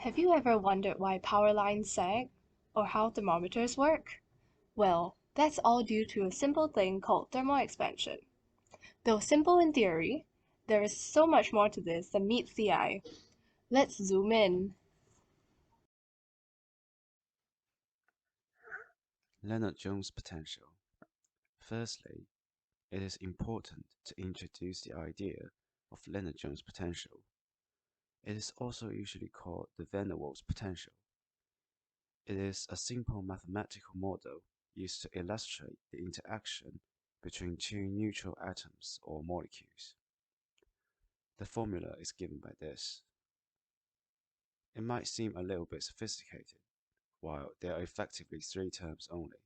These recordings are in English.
Have you ever wondered why power lines sag, or how thermometers work? Well, that's all due to a simple thing called thermal expansion. Though simple in theory, there is so much more to this than meets the eye. Let's zoom in. Lennard-Jones potential. Firstly, it is important to introduce the idea of Lennard-Jones potential. It is also usually called the van der Waals potential. It is a simple mathematical model used to illustrate the interaction between two neutral atoms or molecules. The formula is given by this. It might seem a little bit sophisticated, while there are effectively three terms only.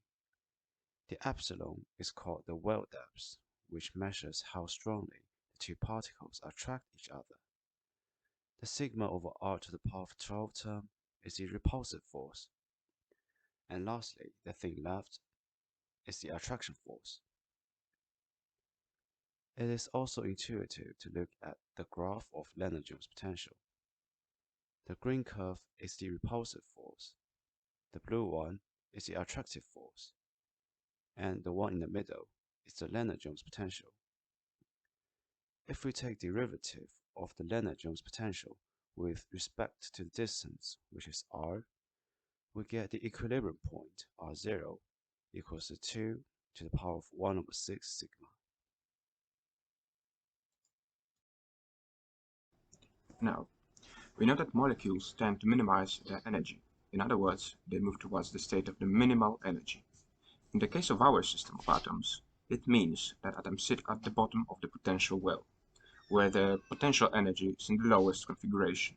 The epsilon is called the well depth, which measures how strongly the two particles attract each other. The sigma over r to the power of 12 term is the repulsive force. And lastly, the thing left is the attraction force. It is also intuitive to look at the graph of Lennard-Jones potential. The green curve is the repulsive force, the blue one is the attractive force, and the one in the middle is the Lennard-Jones potential. If we take derivative of the Lennard-Jones potential with respect to the distance, which is r, we get the equilibrium point r0 equals to 2 to the power of 1 over 6 sigma. Now, we know that molecules tend to minimize their energy. In other words, they move towards the state of the minimal energy. In the case of our system of atoms, it means that atoms sit at the bottom of the potential well, where the potential energy is in the lowest configuration.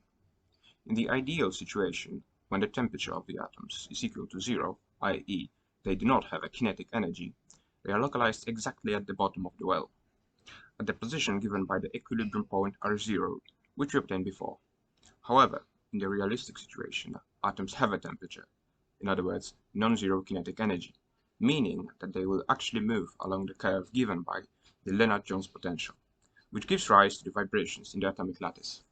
In the ideal situation, when the temperature of the atoms is equal to 0, i.e., they do not have a kinetic energy, they are localized exactly at the bottom of the well, at the position given by the equilibrium point R0, which we obtained before. However, in the realistic situation, atoms have a temperature, in other words, non-zero kinetic energy, meaning that they will actually move along the curve given by the Lennard-Jones potential, which gives rise to the vibrations in the atomic lattice.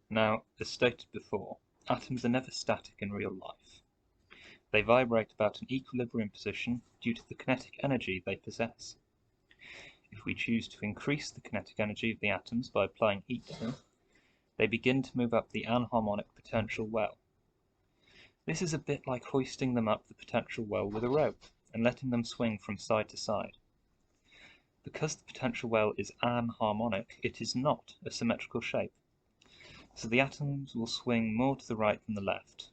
Now, as stated before, atoms are never static in real life. They vibrate about an equilibrium position due to the kinetic energy they possess. If we choose to increase the kinetic energy of the atoms by applying heat to them, they begin to move up the anharmonic potential well. This is a bit like hoisting them up the potential well with a rope and letting them swing from side to side. Because the potential well is anharmonic, it is not a symmetrical shape, so the atoms will swing more to the right than the left,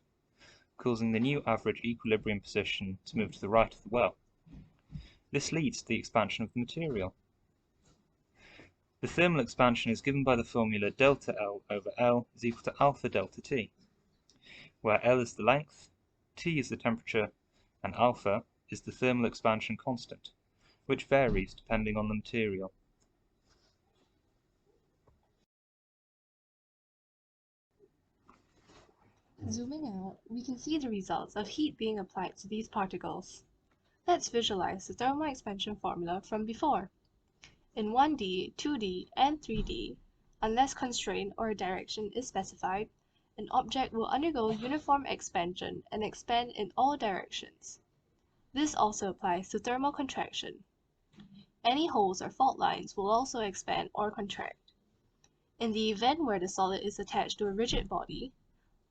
causing the new average equilibrium position to move to the right of the well. This leads to the expansion of the material. The thermal expansion is given by the formula delta L over L is equal to alpha delta T, where L is the length, T is the temperature, and alpha is the thermal expansion constant, which varies depending on the material. Zooming out, we can see the results of heat being applied to these particles. Let's visualize the thermal expansion formula from before. In 1D, 2D, and 3D, unless constraint or direction is specified, an object will undergo uniform expansion and expand in all directions. This also applies to thermal contraction. Any holes or fault lines will also expand or contract. In the event where the solid is attached to a rigid body,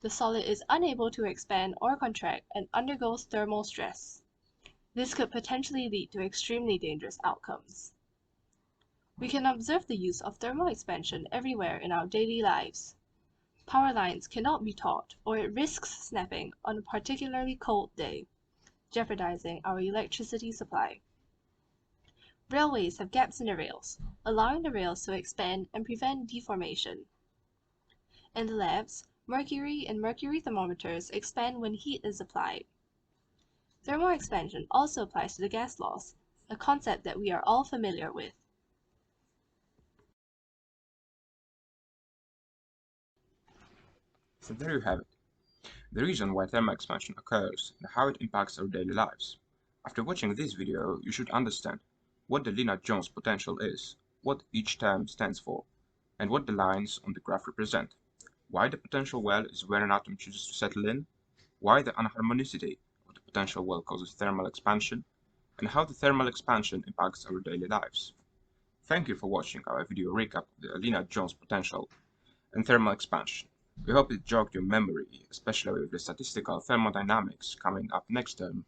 the solid is unable to expand or contract and undergoes thermal stress. This could potentially lead to extremely dangerous outcomes. We can observe the use of thermal expansion everywhere in our daily lives. Power lines cannot be taut or it risks snapping on a particularly cold day, jeopardizing our electricity supply. Railways have gaps in the rails, allowing the rails to expand and prevent deformation. In the labs, mercury and mercury thermometers expand when heat is applied. Thermal expansion also applies to the gas laws, a concept that we are all familiar with. So there you have it, the reason why thermal expansion occurs and how it impacts our daily lives. After watching this video, you should understand what the Lennard-Jones potential is, what each term stands for, and what the lines on the graph represent, why the potential well is where an atom chooses to settle in, why the unharmonicity of the potential well causes thermal expansion, and how the thermal expansion impacts our daily lives. Thank you for watching our video recap of the Lennard-Jones potential and thermal expansion. We hope it jogged your memory, especially with the statistical thermodynamics coming up next term.